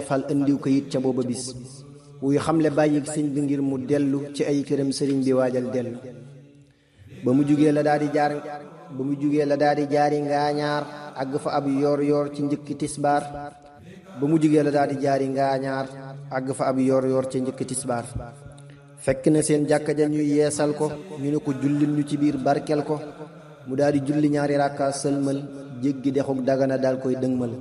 Fall andiw ko it ca booba bis wuy xamle bàyyig sëñ bi ngir mu dellu ci ay këram sëriñ bi waajal dellu ba mu jugee la daal di jaari ngaañaar àgg fa ab yoor yoor ci njëkki tisbaar fekk na seen jàkka ja ñuy yeesal ko ñu ne ko jullil ñu ci biir barkel ko mu daal di julli ñaari rakka sëlmal jéggi dexuk Dagana daal koy dëgmal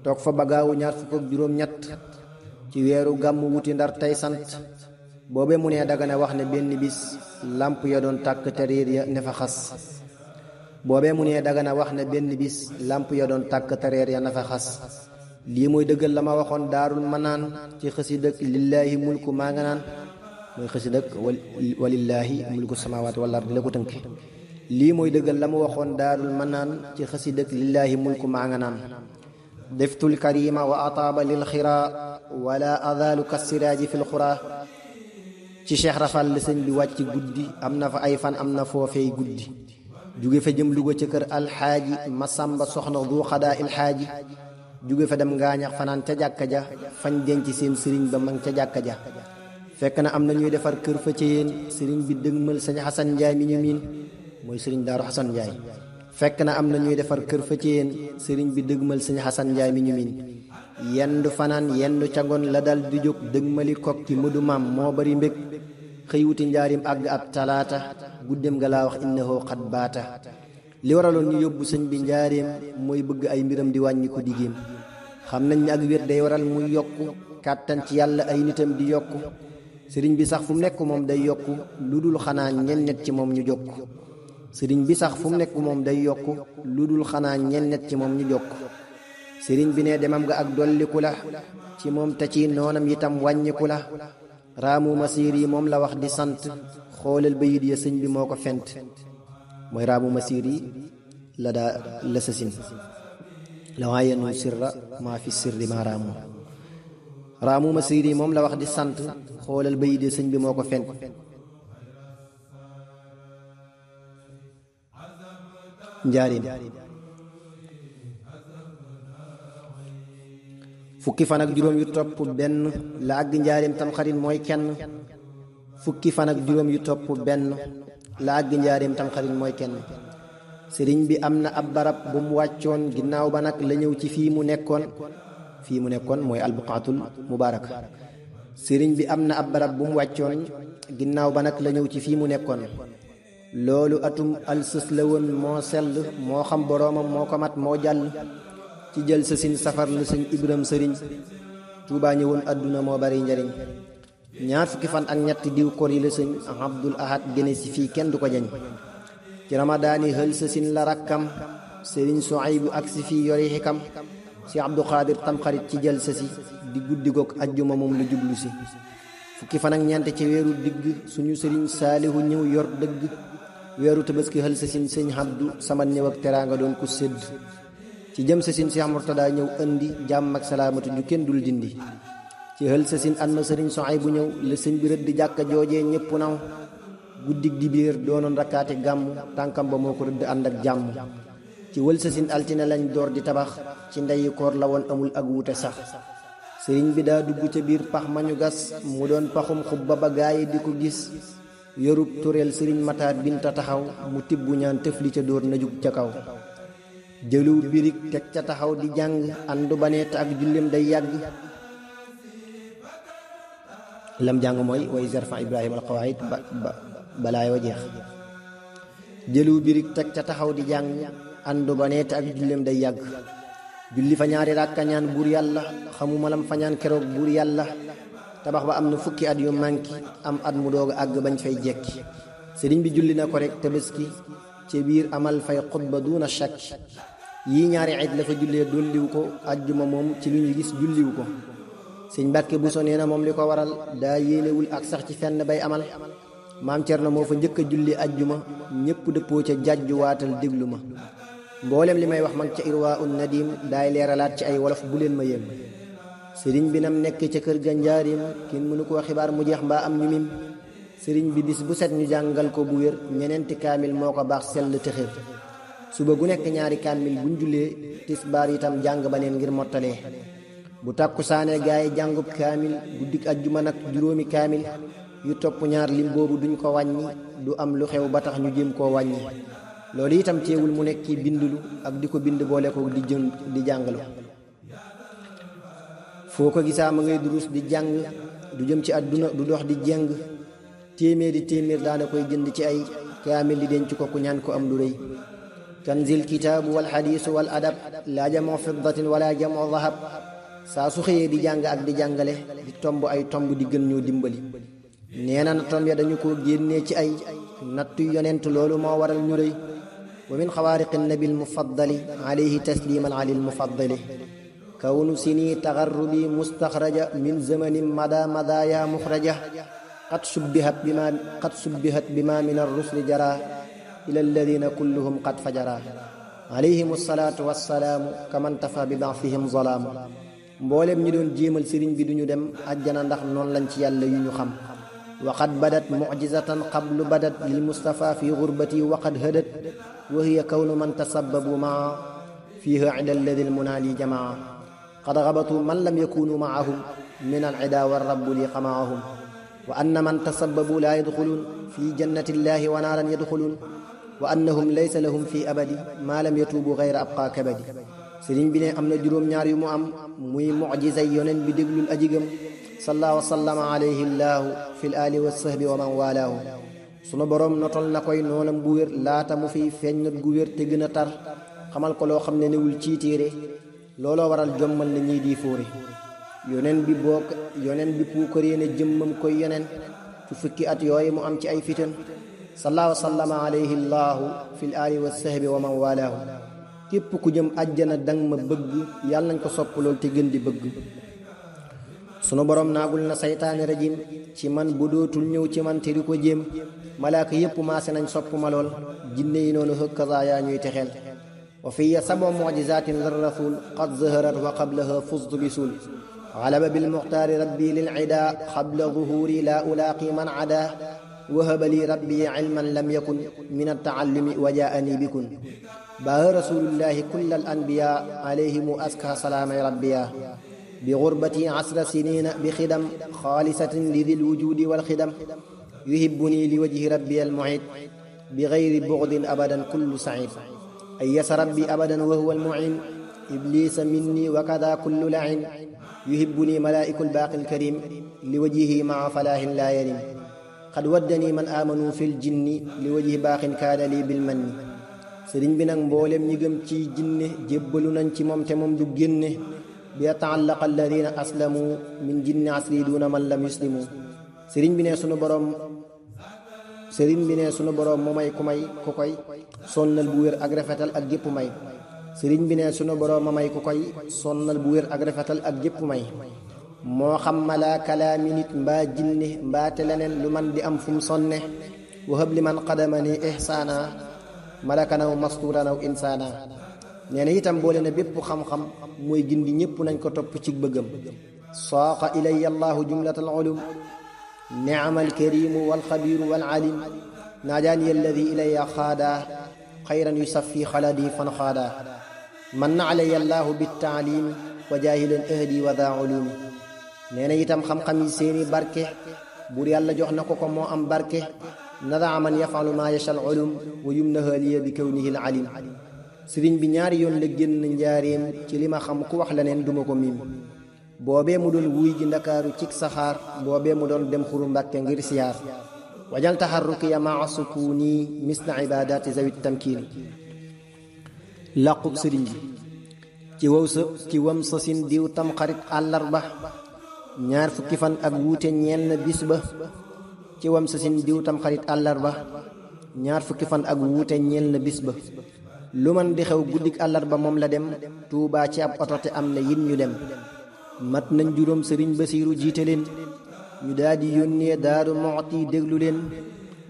toog fa bagaawu 27 ci weeru gàmmu wuti Ndar tey sant boobe mu nee Dagana wax ne benn bis làmp ya doon tàkk te réer ya ne fa xas lii mooy dëggal la ma waxoon daarul manaan ci xësidëk lillaahi mulku maa nga naan mooy xësidëk walillaahi mulku samaawaati wal ardi la ko tënk lii mooy dëggal la ma waxoon daarul manaan ci xësidëk lillaahi mulku maa nga naan deftul karima wa ataaba lil xiraa wala adaalu kassiraaji fil xuraa ci Cheikh Rafal la sëñ bi wàcc guddi am na fa ay fan am na foofey guddi jóge fa jëm Luga ca kër alxaaji Masamba soxna du xadaa ilxaaji jóge fa dem ngaañax fanaan ca jàkka ja fañ denc seen sëriñ ba mang ca jàkka ja fekk na am na ñuy defar kër fa ca yéen sëriñ bi dëgmal sëñ Xasan Njaay mi ñu miin mooy sëriñ Daaru Xasan Njaay fekk na am na ñuy defar kër fa ca yéen sëriñ bi dëgmal sëñ Xasan Njaay mi ñu miin yendu fanaan yendu ca ngoon la dal di jóg dëgmali kokki mëdu maam moo bari mbég xëy wuti njaarim àgg ab talaata guddem ga laa wax innahu xat baata li waraloon ñu yóbbu sëñ bi njaareem mooy bëgg ay mbiram di wàññi ko digéem xam nañ ne ak wér day waral muy yokku kàttan ci yàlla ay nitam di yokku sëriñ bi sax fu mu nekk moom day yokku lu dul xanaa ñennet ci moom ñu jokk sëriñ bi sax fu mu nekk moom day yokku lu dul xanaa ñennet ci moom ñu jokk sëriñ bi ne demam ga ak dolliku la ci moom te ci noonam itam wàññiku la raamu masiir yi moom la wax di sant xoolal bayit ya sëñ bi moo ko fent mooy raamu masiir yi la daa la sasin la waayenu sirra maa fi sirri maa raamu masiir yi moom la wax di sant xoolal bayit ya sëñ bi moo ko fent njaarim fukki fan ak juróom yu topp benn la àgg njaarim tamxarit mooy kenn fukki fan ak juróom yu topp benn la àgg njaarim tamxarit mooy kenn sëriñ bi am na ab barab bu mu wàccoon ginnaaw ba nag la ñëw ci fii mu nekkoon mooy albuqaatul mubaarak sëriñ bi am na ab barab bu mu wàccoon ginnaaw ba nag la ñëw ci fii mu nekkoon loolu atum alsës la woon moo sell moo xam boroomam moo ko mat moo jàll ci jël sa sin safar la sëñ Ibram sëriñ Tuubaa ñëwoon àdduna moo bari njariñ ñaar fukki fan ak ñetti diw kor yi la sëñ Abdul Ahad géne si fii kenn du ko jañ ci ramadaani hël sa sin la rakkam sëriñ Suaybu ak si fii yori xikam si Abdu Xaadir tamxarit ci jël sa si di guddi goog ajjuma moom lu jublu si fukki fan ak ñeent ci weeru digg suñu sëriñ Saalihu ñëw yor dëgg weeru tabaski hël sa sin sëñ Abdu sama ñëw ak teraanga doon ku sédd ci jëm sa sin Cheikh Murtada ñëw indi jàmm ak salaamatu ju kenn dul dindi ci hël sa sin an ma sëriñ Suaybu ñëw la sëñ bi rëdd jàkka joojee ñépp naw guddig di biir doonoon rakkaati gàmmu tànkam ba moo ko rëdd ànd ak jàmm ci wël sa sin altine lañ door di tabax ci ndeyi koor la woon amul ak wuute sax sëriñ bi daa dugg ca biir pax ma ñu gas mu doon paxum xubba ba gaayi di ko gis yorub tureel sëriñ Mataar Binta taxaw mu tibbu ñaan tëfli ca dóor na jug ca kaw jëluw birig teg ca taxaw di jàng andu baneet ak jullem day yàgg lam jàng mooy way zarfa Ibrahima alqawaid balaay wa jeex jëluw birig teg ca taxaw di jàng andu baneet ak jullem day yàgg julli fa ñaari ràkka ñaan buur yàlla xamuma lam fa ñaan keroog buur yàlla tabax ba am na fukki at yu manki am at mu doog a àgg bañ fay jekki sëriñ bi julli na ko rek tabaski ci biir amal fay xutba duuna shakki yii ñaari ayit la fa jullee dolliwu ko ajjuma moom ci lu ñu gis julliwu ko sëñ Mbàkke Buso nee na moom li ko waral daa yéenewul ak sax ci fenn bay amal maam Cerno moo fa njëkk a julli ajjuma ñépp dëppoo ca jàjju waatal déglu ma mboolem li may wax mag ca irwaa un nadim daay leeralaat ci ay wolof bu leen ma yem sëriñ bi nam nekk ca kër ga njaarim kenn mënu koo xibaar mu jeex mbaa am ñu mim sëriñ bi bis bu set ñu jàngal ko bu wér ñeneenti kaamil moo ko baax sell te xër suba gu nekk ñaari kaamil buñ jullee tisbaar itam jàng ba neen ngir mottalee bu tàkkusaane gaay jàngub kaamil guddik ajjuma nag juróomi kaamil yu topp ñaar lim boobu duñ ko wàññi du am lu xew ba tax ñu jéem koo wàññi loolu itam teewul mu nekk ci bindulu ak di ko bind boole ko di jàngalu foo ko gisaa ma ngay durus di jàng du jëm ci àdduna du dox di jeng téeméer daana koy jënd ci ay kaamil di denc ko ku ñaan ko am lu rëy kanzil kitaabu wal xadiisu wal adab laa jamoo fiddatin wala jamoo zahab saa su xëyee di jàng ak di jàngale di tomb ay tomb di gën ñoo dimbali nee na tomb ya dañu ko génnee ci ay nattu yonent loolu moo waral ñu rëy wa min xawaariqi nabil mufaddali alayhi tasliman alil mufaddali kawnu sini tagarrubi mustaxraja min zamanin mada ya muxraja qad subbihat bima min arrusli jara ila alladina kulluhum qad fajara alayhim alsalatu wassalaamu kaman tafa bi baafihim zalaamu mboolem ñi doon jéemal sëriñ bi duñu dem àjjana ndax noonu lañ ci yàlla yu ñu xam wa qad badat mucjizatan qablu badat lil mustafa fi gurbati wa qad hadat wa hiya kawnu man tasabbabu maa fiha ida alladi almunaali jamaa qad gabatu man lam yakunu maahum min alcida warrabu li xamaahum wa anna man tasabbabu laa yadxuluun fi jannati illahi wa naaran yadxuluun wa annahum laysa lahum fi abadi maa lam yatuubu gayra abqaa kabadi sëriñ bi ne am na juróom-ñaar yu mu am muy mucjizay yonen bi déglul ajigam salla wa sallama alayhi llaahu fi l aali wa sahbi wa man waalaahu sunu boroom notol na koy noonam bu wér laata mu fiy feeñ not gu wér te gën a tar xamal ko loo xam ne newul ci téere looloo waral jommal na ñii di fóore yonen bi puukaree ne jëmmam koy yonen ci fukki at yooyu mu am ci ay fitan salla wa sallama alayhi llaahu fi l aali wa sahbi wa man waalaahu képp ku jëm àjjana dang ma bëgg yàlla nañ ko sopp lool te gën di bëgg sunu borom naagul na saytaane rajim ci man bu dootul ñëw ci man te di ko jéem malaaka yépp maase nañ sopp ma lool jinne yi noonu hëkkaza yaa ñuy texeel wa fiya sabo mucjizatin lir rasul qad zaharat wa qablaha fuztu bi suul galaba bil muxtaari rabbi lil ida qabla zuhuri la ulaaqi man ada wahaba li rabbi ilman lam yakun min altaallumi wa jaani bikun baa rasulullahi kulla al anbiya alayhimu aska salaamay rabbiya bi gurbati asra sinina bi xidam xaalisatin li dil wujudi wal xidam yuhibbuni li wajhi rabbi al muid bi gayri bugdin abadan kullu said ay yasa rabbi abadan wa huwa al muin iblisa minni wa kada kullu lain yuhibbuni malaiku al baaqi al karim li wajhihi maa falahin la yarim qad waddani man amanu fi l jinni li wajhi baaqin kaana li bil manni sëriñ bi nag mboolem ñi gëm ci jinne jébbalu nañ ci moom te moom du génne bi yataallaqa alladina aslamu min jinni asri duna man lam yuslimu sëriñ bi ne sunu boroom mu may ku koy sonnal bu wér ak rafetal ak gépp may sëriñ bi ne sunu boroom ma may ku koy sonnal bu wér ak rafetal ak gépp may moo xam malaa kalaami nit mbaa jinne mbaa te leneen lu man di am fu mu sonne wahab li man qadamani ihsaana malakanaw masturanaw insaana nee na itam boole na bépp xam-xam mooy gindi ñépp nañ ko topp ci bëggam saaqa ilaya allahu jumlatal ulum niama alkarimu walxabiru walalim naajaani alladi ilaya xaada xayran yusafi xaladi fan xaada man na alaya allahu bittaalimi wa jaahilan ahdi wa daa ulumi nee na itam xam-xam yi seeni barke buur yàlla jox na ko moo am barke nadaa man yafalu maa yashal ulum wa yumnaha liya bi kawnihi al alim sëriñ bi ñaari yoon la génn njaareem ci li ma xam ku wax leneen duma ko miim boobee mu doon wuy ji ndakaaru cig saxaar boobee mu doon dem xuru mbàkke ngir siyaar wajal taxarruki ya maa sukuni misna ibadati zawit tamkiini làqub sëriñ bi ci wam sa sin diw tam xarit àllarba ñaar fukki fan ak wuute ñenn bis ba ci wam sa sin diw tam xarit àllarba ñaar fukki fan ak wuute ñenn bis ba lu man di xew guddik àllarba moom la dem tuubaa ci ab oto te am na yin ñu dem mat nañ juróom sëriñ basiiru jiite leen ñu daldi yónnee daaru moxti déglu leen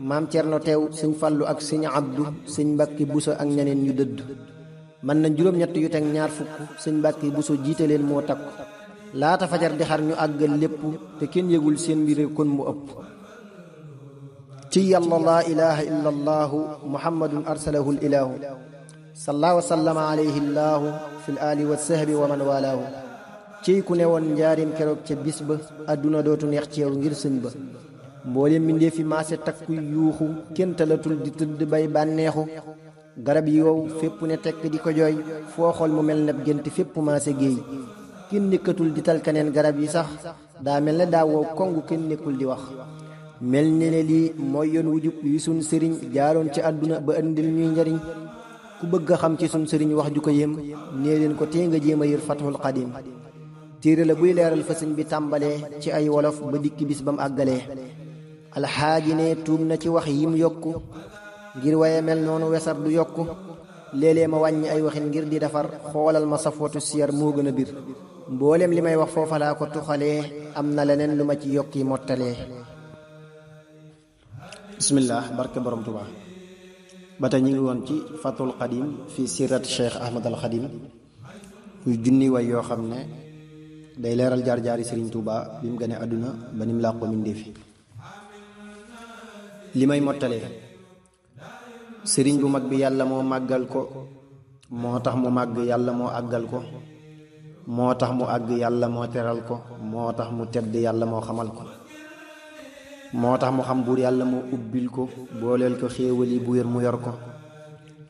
maam cerno teew sëñ fallu ak sëñ abdu sëñ mbàkki buso ak ñeneen ñu dëdd man nañ juróom ñett yu teg ñaar fukk sëñ mbàkki buso jiite leen moo takku laata fajar di xar ñu àggal lépp te kenn yëgul seen mbir kon mu ëpp ci yàlla laa ilaha illa allahu muhammadun arsalahu l ilahu salla wa sallama alayhi llahu fi l ali wa sahbi wa man walaahu ciy ku ne woon njaarim keroog ca bis ba àdduna dootu neex ci yow ngir sëñ ba mboolem mbindee fi maase takku yuuxu kenn talatul di tëdd bay bànneexu garab yi wow fépp ne tekk di ko jooy foo xool mu mel neb gént fépp maase géey kenn nekkatul di tal kaneen garab yi sax daa mel ne daa wow kongu kenn nekkul di wax mel ne ne lii mooy yoon wu jub yi sun sëriñ jaaroon ci àdduna ba andil ñuy njariñ ku bëgg a xam ci sun sëriñ wax ju ko yéem nee leen ko tee nga jéem a yër Fathul Xadim téere la buy leeral fa sëñ bi tàmbalee ci ay wolof ba dikki bis ba mu àggalee alxaaji ne tuub na ci wax yim yokku ngir waye mel noonu wesar du yokku léeg-léeg ma wàññi ay waxin ngir di defar xoolal ma safwatu siyar moo gën a bir mboolem li may wax foofa laa ko tuxalee am na leneen lu ma ci yokki mottalee bismillah barke borom Tuubaa ba tey ñu ngi woon ci Fathul Xadim fi sirat Cheikh Ahmad al Xadim muy junni way yoo xam ne day leeral jaar-jaari Sëriñ Tuubaa bi mu gënee àdduna ba nim làqoo mindeefi li may mottalee sëriñ bu mag bi yàlla moo màggal ko moo tax mu màgg yàlla moo àggal ko moo tax mu àgg yàlla moo teral ko moo tax mu tedd yàlla moo xamal ko moo tax mu xam buur yàlla moo ubbil ko booleel ko xéewali bu wér mu yor ko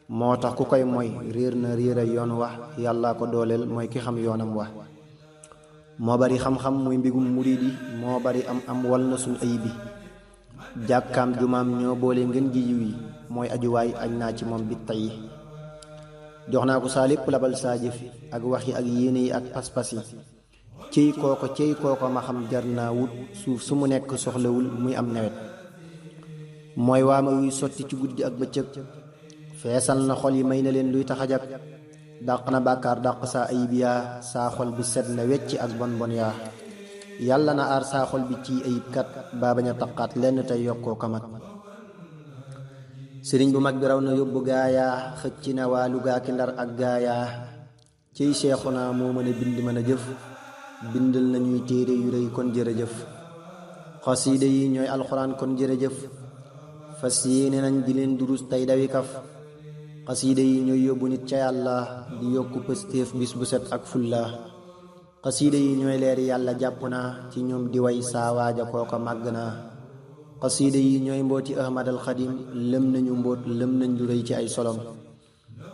moo tax ku koy mooy réer na réer a yoon wax yàllaa ko dooleel mooy ki xam yoonam wax moo bari xam-xam muy mbigum muridi moo bari am wal na suñ ayib bi jàkkaam jumaam ñoo boole ngeen ji yiw yi mooy ajuwaay añ naa ci moom bi tey jox naa ko saa lépp labal saa jëf ak wax yi ak yéene yi ak pas-pas yi cey kooko ma xam jar naa wut suuf su mu nekk soxlawul muy am nawet mooy waama wuy sotti ci guddi ak bëccëg feesal na xol yi may na leen luy tax a jag dàq na bàkkaar dàq saa ayib yaa saa xol bi set na wecc ak bon yaa yàlla na aar saa xol bi ci ayib kat baa bañ a taqaat lenn tey yokkoo kamat sëriñ bu mag bi raw na yóbbu gaayaa xëcc na waa Lugaa ki Ndar ak gaayaa ciy Seexuna moo mën a bind mën a jëf bindal nañuy téere yu rëy kon jërëjëf xasiida yi ñooy alxuraan kon jërëjëf fas yéene nañ di leen durus tey dawi kaf xasiida yi ñooy yóbbu nit ca yàlla di yokku pëstéef bis bu set ak fulla xasiida yi ñooy leeri yàlla jàpp naa ci ñoom di way saa waaja kooko màgg naa xasiida yi ñooy mbooti Ahmad al Xadim lëm nañu mbóot lëm nañ lu rëy ci ay solom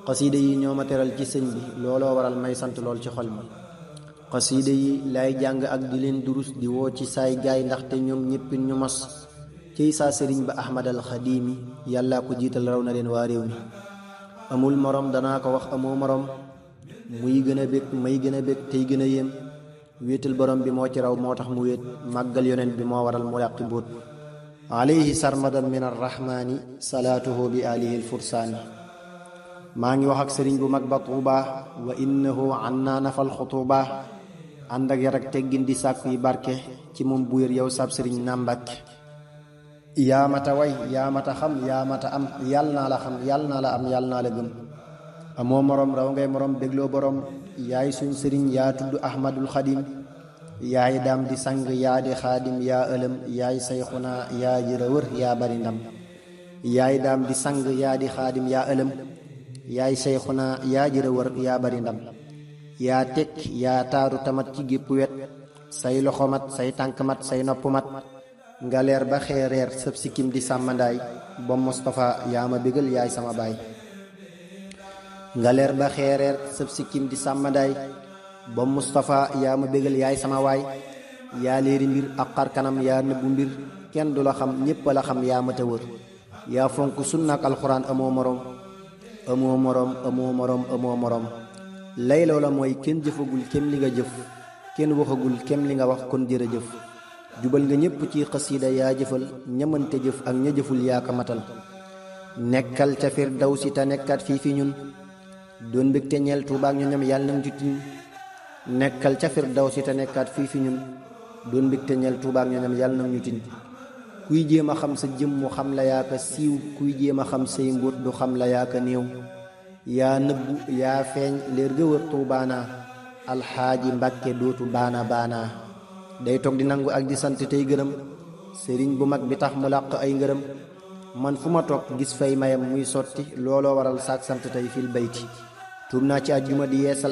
xasiida yi ñoo ma teral ci sëñ bi looloo waral may sant lool ci xol bi xasiida yi lay jàng ak di leen durus di woo ci saay gaay ndaxte ñoom ñéppin ñu mos ciy saa sëriñ ba Ahmad al Xadimi yàllaa ko jiital raw na leen waa réew mi amul morom danaa ko wax amoo morom muy gën a bég may gën a bég tey gën a yéem wéetal borom bi moo ci raw moo tax mu wéet màggal yonent bi moo waral mu yàqi mbóot alayhi sarmadan min arrahmani salaatuhu bi alihi alfursaani maa ngi wax ak sëriñ bu mag ba Tuuba wa innahu anna nafal xutuba ànd ak yar ak teggin di sàkku yi barke ci moom bu wér yow sab sëriñ naam Mbàkke yaa mata way yaa mata xam yaa mata am yàll naa la xam yàll naa la am yàll naa la gëm amoo morom raw ngay morom bégloo borom yaay suñ sëriñ yaa tudd Ahmadul Xadim yaay daam di sang yaa di xaadim yaa ëlëm yaay sayxuna yaa jërë wër yaa bari ndam yaay daam di sang yaa di xaadim yaa ëlëm yaay sayxuna yaa jërë wër yaa bari ndam yaa tekk yaa taaru tamat ci gépp wet say loxo mat say tànk mat say nopp mat nga leer ba xeereer sëb sikkim di sàmmandaay ba Mustafa yaa ma bégal yaay sama baay nga leer ba xeereer sëb sikkim di sàmmandaay ba Mustafa yaa ma bégal yaay sama waay yaa leeri mbir ak xar kanam yaa nëbbu mbir kenn du la xam ñépp la xam yaa ma tëwër yaa fonk sunna ak alxuraan amoo morom amoo morom amoo morom amoo morom lay loola mooy kenn jëfagul kem li nga jëf kenn waxagul kem li nga wax kon jërëjëf jubal nga ñépp ci xasiida yaa jëfal ñamante jëf ak ña jëful yaa ko matal nekkal ca Firdawsi te nekkat fii fi ñun doon mbégte ñeel Tuubaa ak ñu ñam yàlla nañ jutin nekkal ca Firdawsi te nekkat fii fi ñun doon mbégte ñeel Tuubaa ak ñu ñam yàlla nañ jutin kuy jéem a xam sa jëm mu xam la yaa ko siiw kuy jéem a xam say mbóot du xam la yaa ko néew yaa nëbbu yaa feeñ leer ga wër Tuubaana alxaaji Mbàkke dootu baana day toog di nangu ak di sant tey gërëm sëriñ bu mag bi tax mu làq ay ngërëm man fu ma toog gis fay mayam muy sotti looloo waral saak sant tey fil bayti tuub naa ci àjjuma di yeesal